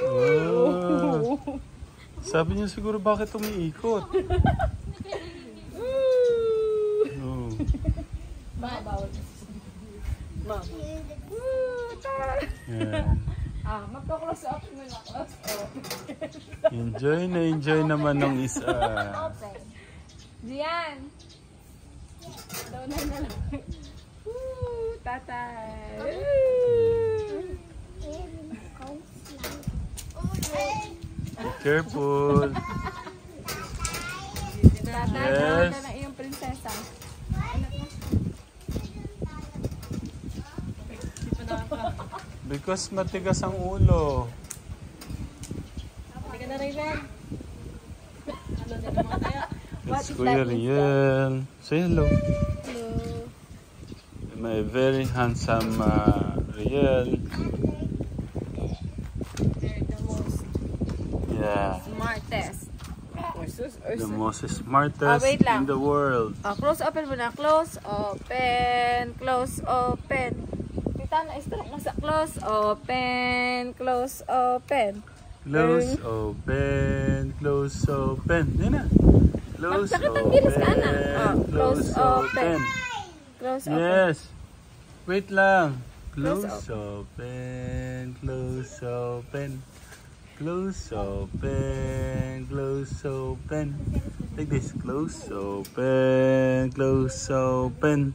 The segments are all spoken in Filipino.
Oh. Sabi niya siguro bakit umiikot. Oh. Yan. Magko-close up mo na. Enjoy naman ng isa. Diyan. Doon na lang. Tatay. Be careful. Tatay, Yes. na iyong prinsesa. Because matigas ang ulo. Hindi ka na rin, Ben. Ano na naman tayo? It's Kuya Riel. Say hello. Hello. My very handsome Riel. They're the most smartest. The most smartest wait lang. in the world. Close open muna. Close open. Close open. Kita na stroke na sa close open. Close open. Close open. Close open. Yan na. Close Nakatanggilas ka na. Close open. Close open. Yes. Wait lang. Close Close open. Close open. Close open. Close open. Like this. Close open. Close open.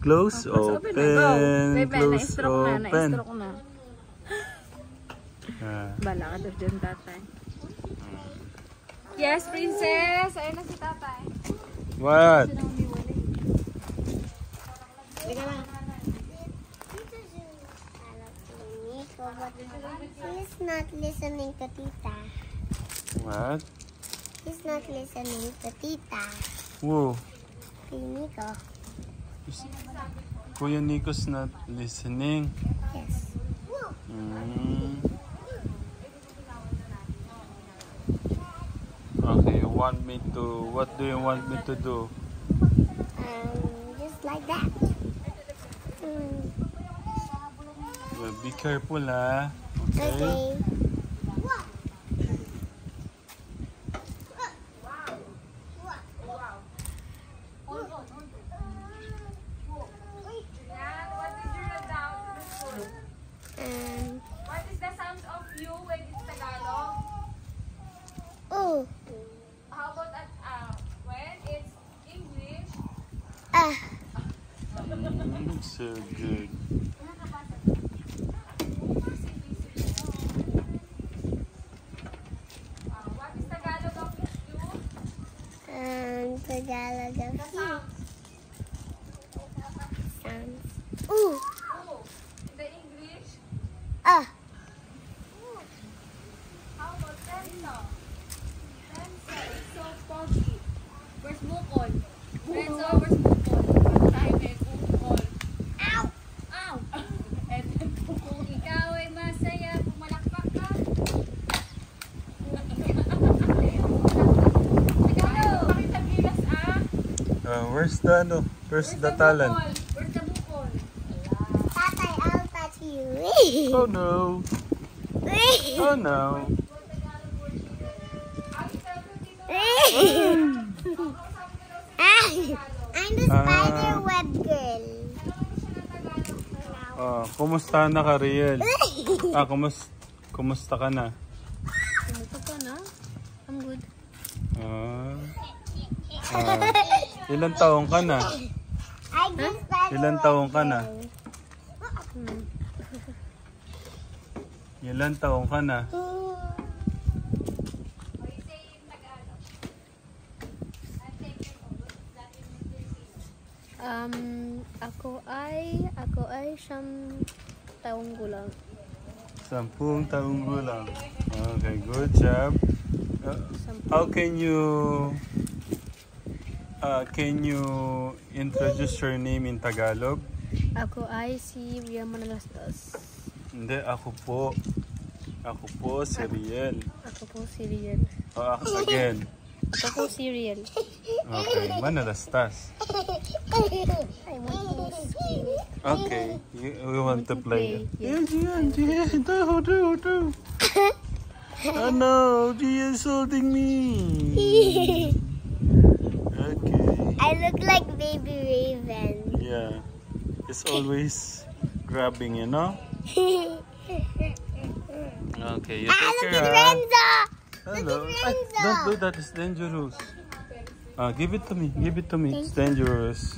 Close open. Close open. Na-stroke na. Bala ka doon dyan, tatay. Yes, princess. Ayun na si tatay. What? Liga lang. He's not listening to Tita. What? He's not listening to Tita. Whoa. Nico. Kuya Nico's not listening. Yes. Okay, what do you want me to do? Just like that. Well, be careful, ah. Okay? Okay. What is the sound of you when it's Tagalog? Oh. How about when it's English? So good. What is Tagalog of you? Tagalog of The sound. sounds. Ooh. Oh, in the English? Ah. How about pencil? Pencil. It's so foggy. Where's Mukol? Pencil, where's Mukol? Tayo may Mukol. Ow! Ow! And kung ikaw ay masaya, pumalakpak ka. Pakitang gilas, Where's the talent? Where's the Mukol? Tatay, I'll touch you. Oh no. Oh no. I'm the spider web girl. Kumusta na ka, Riel? Kumusta ka na? Kumusta ka na? I'm good. Ilan taong ka na? I'm the spider Ilan taong ka na? Ilan taong ka na? Ako ay siyang taong gulang. 10 taong gulang. Okay, good job. How can you introduce your name in Tagalog? Ako ay si Ria Manalastas. Hindi, ako po si Riel. Ako po si Riel. Again. Ako po si Riel. Okay, Manalastas. I want to scream. Okay, we want to play. Yeah, Gian, do. Oh no, Gia's holding me. Okay. I look like baby Raven. Yeah, it's always grabbing, you know? Okay, you Ah, take look care, at ah. Renzo! Hello. Look at Ay, Renzo. don't do that, it's dangerous. Give it to me, it's dangerous.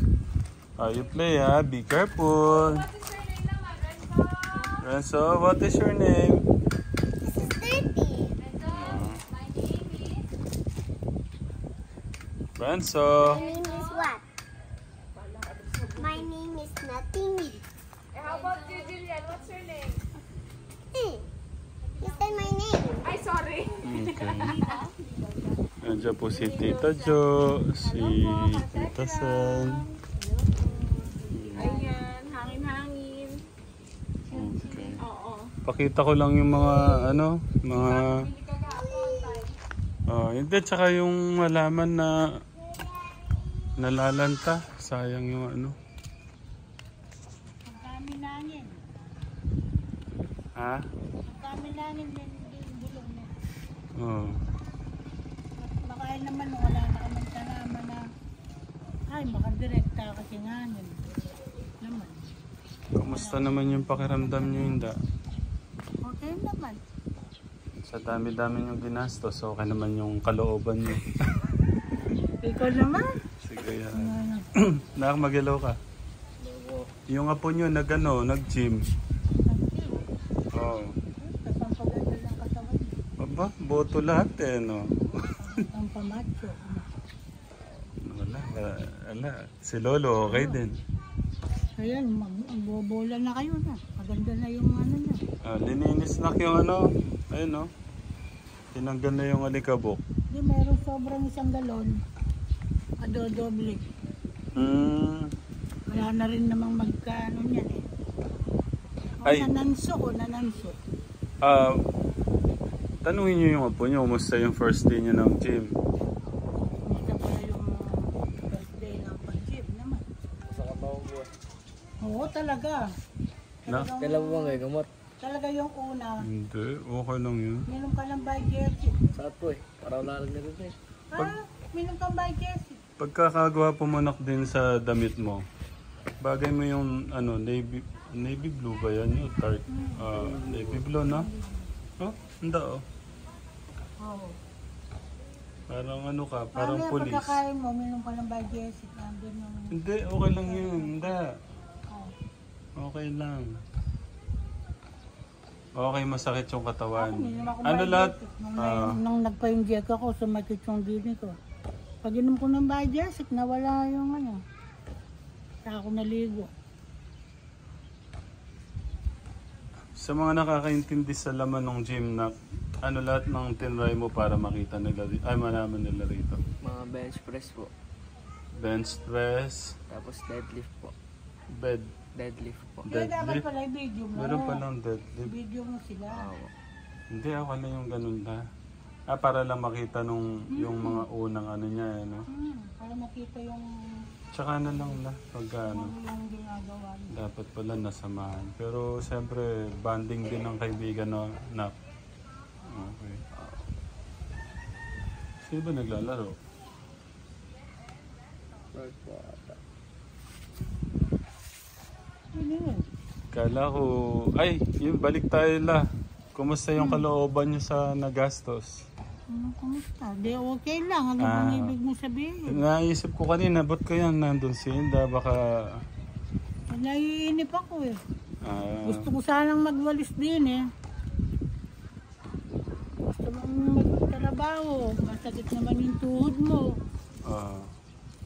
You play, be careful. Renzo, what is your name? This is dirty. Renzo. My name is what? My name is nothing. How about you, Jillian? What's your name? You said my name. Ay, sorry. Okay. Nandiyan po si Tita Jo, si Tita San. Ayan, hangin-hangin. Okay. Oo. Pakita ko lang yung mga mga Bili ka kahapon, tayo. hindi tsaka yung malaman na nalalanta. Sayang yung Kami nangin. Ha? Kami nangin din bulong na. Oh. Makain naman wala na kami tanaman na ay makadirekta kasi nganin. Naman. Kumusta naman yung pakiramdam nyo, Inda? Okay naman. Sa dami-dami yung ginastos, okay naman yung kalooban nyo. Ikaw naman. Sige, nakamagilaw ka. Yung apo nyo nag-gym. Oh. Tapang paganda ng katawan niya. Aba, boto lahat no? Ang pamacho. Wala. Si Lolo, okay din. Ayan, bobola na kayo na. Maganda na yung niya. Lininis na yung ayun no? Tinanggal na yung alikabok. Hindi, meron sobrang 1 galon. Adodoble. Wala na rin namang magkano niyan eh. Ay. Nananso. Tanungin nyo yung apo nyo, kumusta yung first day nyo ng gym? Kumusta pala yung first day ng pag-gym naman? Oo, talaga. Na? Kailan mo bang gamot? Talaga yung una. Hindi, okay lang yun. Minum ka ng Biogenesis. Saat po eh. Parang lalag na rin eh. Minum ka ng Biogenesis. Pagkakagawa pumanak din sa damit mo, bagay mo yung navy blue ba yan? Yung dark navy blue, no? Oh, hindi Oo. Parang ka, Parang parang yung police. pagkakain mo, minum ka ng Biogenesis. Nandun yung... Hindi, okay lang yun. Hindi. Oh. Okay lang. Okay, masakit yung katawan. Minum ako Ano lahat? Biogenesis. Nung nagpa-inject ako, sumakit yung dini ko. Pag inom ko ng Biogenesis, nawala yung Saka ako naligo. Sa mga nakakaintindi sa laman ng gym na lahat ng tinry mo para makita nila, malaman nila rito. Mga bench press po. Bench press, Tapos deadlift po. Deadlift po. Kaya dapat deadlift. pala i-video mo. Meron palang deadlift. Video mo sila. Oo. Hindi, ako na yung ganun na. Para lang makita yung mga unang niya, Para makita yung Tsaka na lang na pag yung ginagawa niya. dapat pala nasamahan. Pero siyempre, banding din ng kaibigan na. Okay. Sino ba naglalaro? Work po ata. Ano yun? Kala ko, balik tayo la. Kumusta yung kalooban niyo sa nagastos? Kumusta? Di okay lang. Ano bang ibig mo sabihin? Naisip ko kanina, ba't ko yan nandun si Inda? Baka... Naiinip ako eh. ah, Gusto ko sanang magwalis din eh. Gusto mong magtrabaho. Masakit naman yung tuhod mo.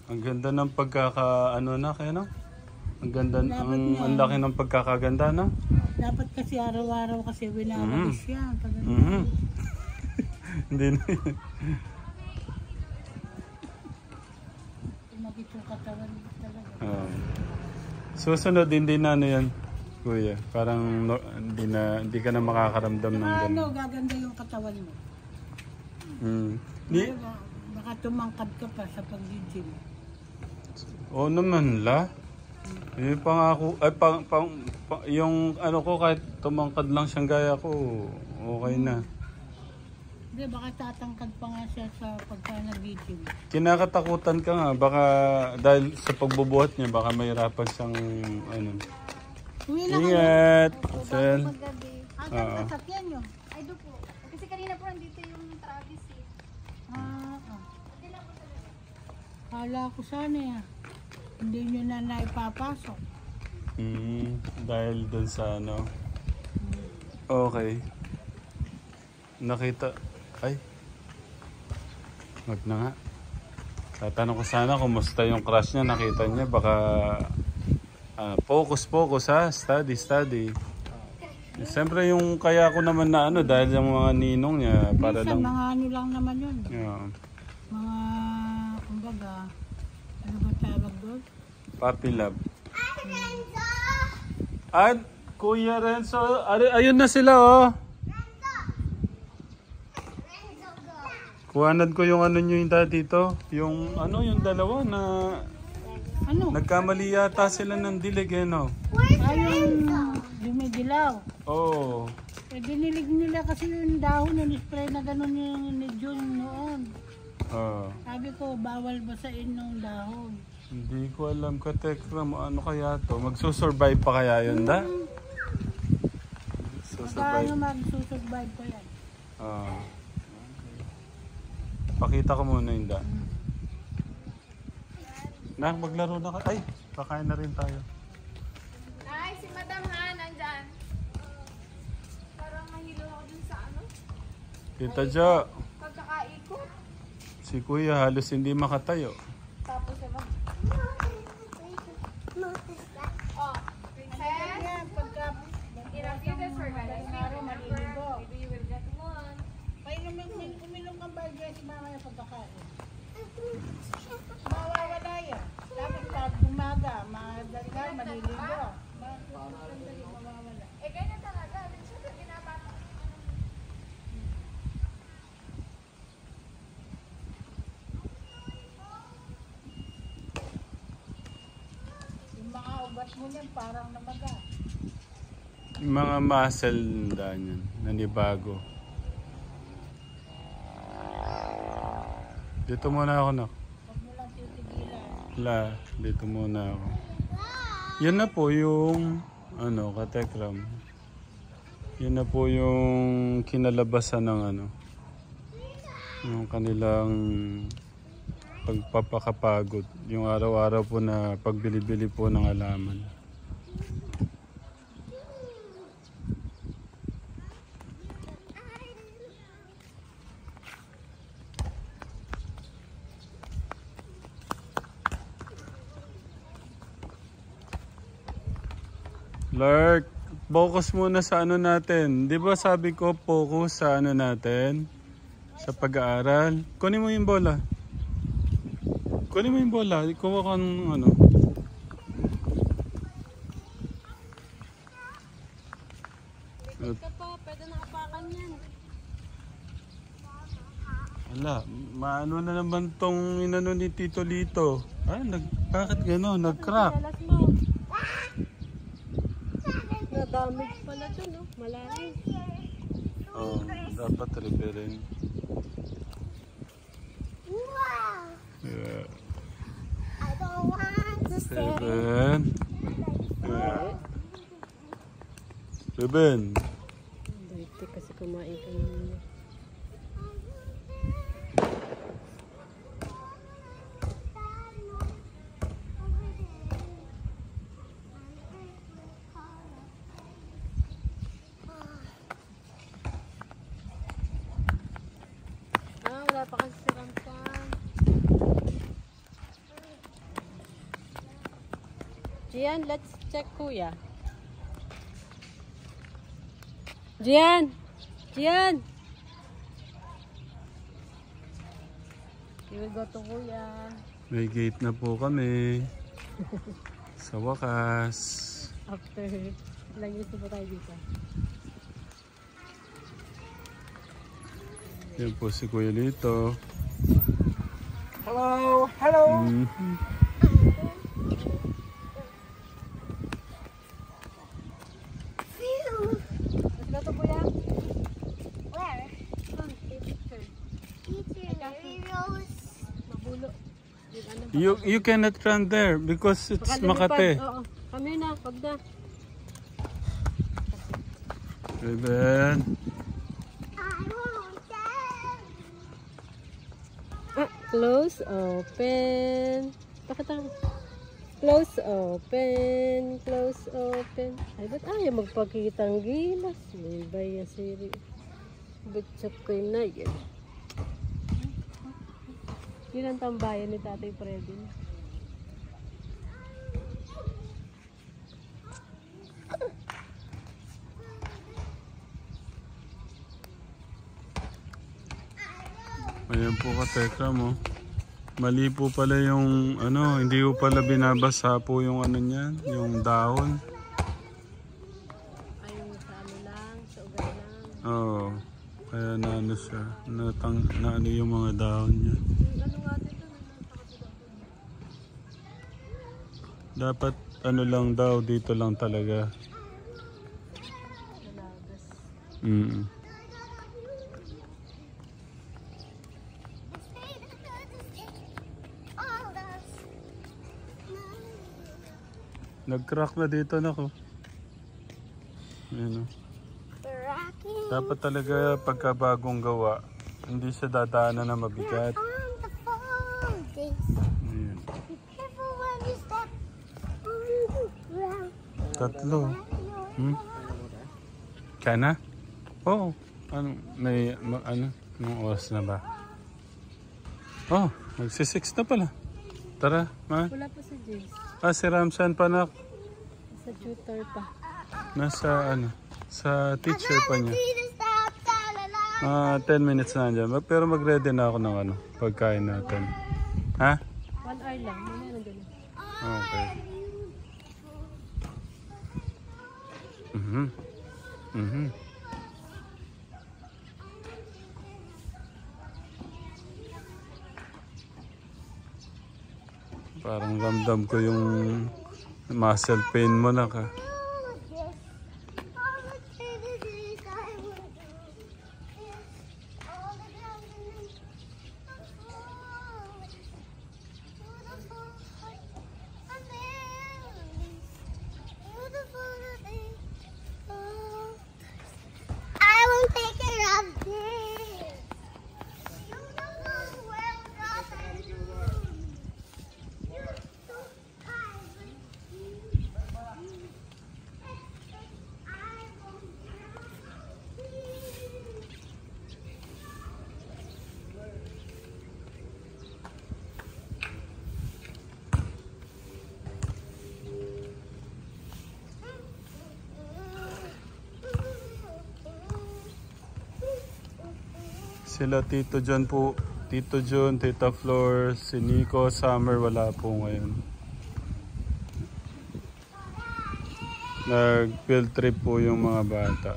ang ganda ng pagkaka... kaya no? Ang ganda, ang laki ng pagkakaganda, no? Dapat kasi araw-araw kasi winawalis yan. Pag Hindi na yun. tumagit yung katawan mo talaga. Susunod, hindi na yan, kuya. Parang hindi ka na makakaramdam ng Saka ganun. gaganda yung katawan mo. Di, Baka tumangkad ka pa sa pag-gym. Oo naman la. Eh, pangako, ay, yung ano ko kahit tumangkad lang siyang gaya ko, okay na. Hindi, baka tatangkad pa nga siya sa pagka nag-video. Kinakatakutan ka nga, baka dahil sa pagbubuhat niya, baka mahirapan siyang ano. Uwi na kayo. Ingat! Sel. Paggabi. Agad na sakyan nyo. Ay, do po. Kasi kanina po nandito yung Travis eh. Kala ko sana hindi nyo na naipapasok. Dahil dun sa ano. Okay. Nakita. Ay. Wag na nga. Tatanong ko sana kumusta yung crush niya. Nakita niya baka focus ha. Study. Siyempre yung kaya ko naman na ano dahil yung mga ninong niya para Minsan, lang. mga ano lang naman yun. Yeah. Mga, kumbaga, ano ba tawag doon? Puppy love. At Kuya Renzo, ayun na sila oh. Kuhanan ko yung ano nyo yung dito. Yung ano, yung dalawa na Ano? nagkamali yata sila ng dilig eh no? Ayun, dumidilaw. Oo. Eh, dinilig nila kasi yung dahon, yung spray na gano'n yung ni June noon. Sabi ko, bawal basain ng dahon. Hindi ko alam ka Tekram, ano kaya to? Magsusurvive pa kaya yun da? Paano magsusurvive pa yan? Pakita ko muna yung da. Nak, maglaro na ka. Ay, kakain na rin tayo. Ay, si Madam Ha, nandyan. Parang mahilo ako dun sa ano. Tita Jo, Pagkakaikot. si Kuya halos hindi makatayo. Tapos naman. Oh, princess. Yan, pagka In a few days, we're gonna maliligo. maybe you will get one. Uminom kang bagay si mama yung pagkakain. Mawawala yan. Dapat pag umaga, madaligal, maliligo. Mawawala. Eh, ganyan talaga. Siyempre, binabata. Yung mga ugat mo niyan, parang namaga. Yung mga muscle da niyan, nanibago. Dito muna ako nak. Huwag mo lang titigilan. Dito muna ako. Yan na po yung ano, katekram. Yan na po yung kinalabasan ng ano. Yung kanilang pagpapakapagod. Yung araw-araw po na pagbili-bili po ng alaman. Lark, focus muna sa ano natin. Di ba sabi ko focus sa ano natin? Sa pag-aaral. Kunin mo yung bola. Kunin mo yung bola. Kuha ka ng ano. Ka pa, pwede nakapakan yan. Ala, maano na naman tong inano ni Tito Lito. Bakit gano'n? Nag-crack. Dalas mo. Na-damage pala to, no? Malalim. Dapat repairin. Wow! Yeah. I don't want to say. Seven. Yeah. Seven. Dito kasi kumain ka naman. Wala pa kasi silang pan. Gian, let's check kuya. Gian! Gian! We will go to kuya. May gate na po kami. Sa wakas. After ilang years na po tayo dito. Yan po si Kuya Lito. Hello! Hello! Mhm. You cannot run there because it's Makate. Oo. Kami na, wag na. Raven. Close, open. Pakita. Close, open. Close, open. Ay, ba't ayaw magpakitang gilas? May baya siri. Butsak ko na yan. Yun ang tambayan ni Tatay Freddy. Ayan po ka, Tekram, oh. Mali po pala yung ano, hindi po pala binabasa po yung ano niyan, yung dahon. Ay, sa ano lang, sa ugat lang. Oo. Kaya na ano siya, na ano yung mga dahon niya. Ano nga dito? Dapat ano lang daw, dito lang talaga. Nalagas. Nag-crack na dito na ko. Ayan, oh. Dapat talaga pagka bagong gawa, hindi siya dadaanan na mabigat. Ayan. Tatlo. Kana? Oo. Ano, may, ano, anong oras na ba? Oh, magsi-6 na pala. Tara, ma. Wala pa si James. Si Ramsan pa na. Sa tutor pa. Nasa ano, sa teacher pa niya. 10 minutes na dyan. Pero mag-ready na ako ng ano, pagkain natin. Ha? 1 hour lang. Mamaya na ganun. Okay. Parang ramdam ko yung muscle pain mo na ka. I will take care of this. Beautiful world of you're so kind with me. I won't Sila Tito John po, Tito John, Tita Flor, si Nico, Summer wala po ngayon. Nag-field trip po yung mga bata.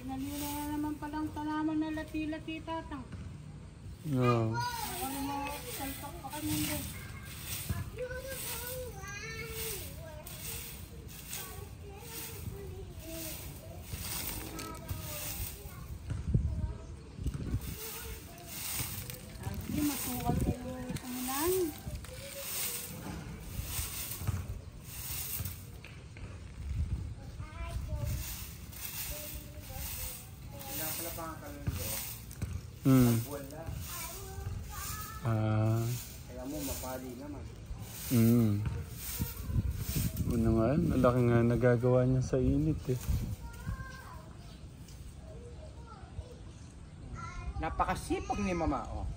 Nalila na naman palang tanaman na lati-lati tatang. No. Ano mo, salpak pa kami din. Hindi, masukal kayo pangilan. Hmm. Ah. Kaya mo, mapali naman. Hmm. Ano nga, malaki nga nagagawa niya sa init eh. Napakasipag ni Mama, oh.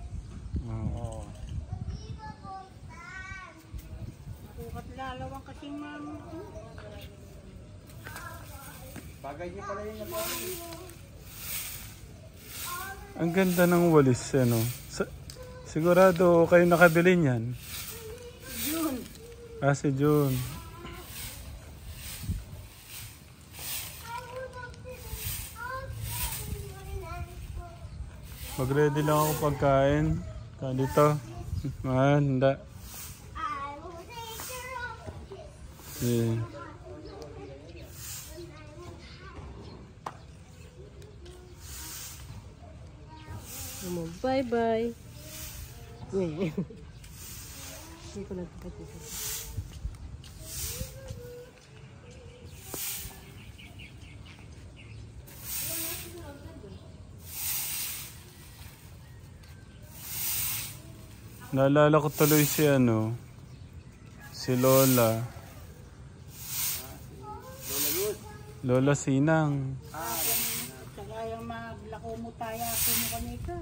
Oh. Oh. Bukat lalawang kasing mami. Bagay niya pala yung nagawa. Ang ganda ng walis eh, no? Sigurado kayo nakabili niyan. June. Ah, si June. Mag-ready lang ako pagkain. Dito. Handa. Yeah. Bye-bye. Uy. Hindi ko nagpapatid. Naalala ko tuloy si si Lola. Lola Sinang. Saka yung maglako mo tayo ako mo kanika.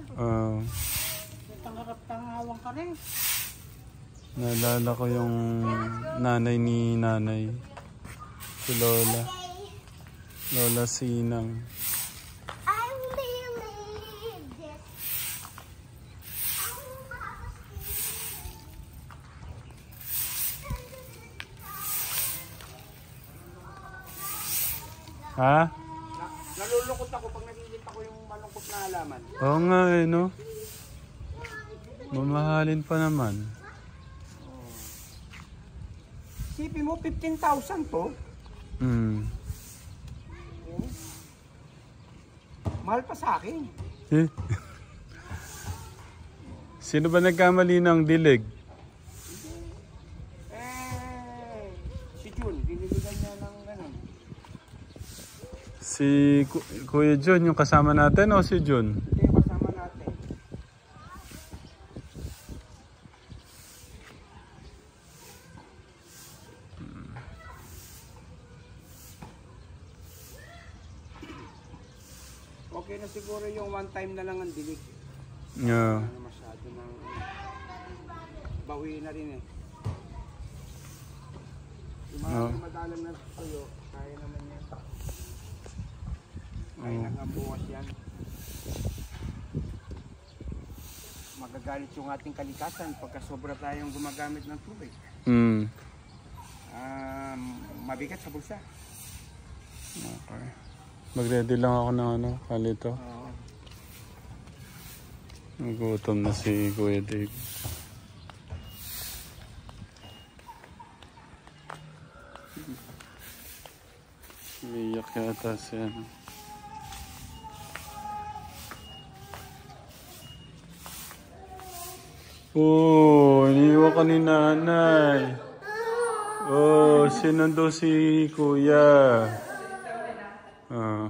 Tangarap-tangawang ka rin. Naalala ko yung nanay ni nanay. Si Lola. Lola Sinang. I really need this. Ha? Nalulungkot ako pag nakikita ko yung malungkot na halaman. Oo nga eh, no? Mamahalin pa naman. Sipin mo, 15,000 to. Hmm. Mahal pa sa akin. Eh? Sino ba nagkamali ng dilig? Si Jun, binibigyan niya ng ganun. Si Kuya Jun, yung kasama natin o si Jun? Ito yung kasama natin. Okay na siguro yung one time na lang ang dilig. Yeah. Ano masyado ng bawi na rin eh. Yung mga madalang na tuyo, kaya naman yan. Kaya na nga bukas yan. Magagalit yung ating kalikasan pagka sobra tayong gumagamit ng tubig. Hmm. Mabigat sa bulsa. Okay. Mag-ready lang ako ng kalito. Oo. Nagutom na si Kuya Dave. Umiyak yata siya. Oh, iniwan ka ni nanay. Oh, sinundo si Kuya. Ah.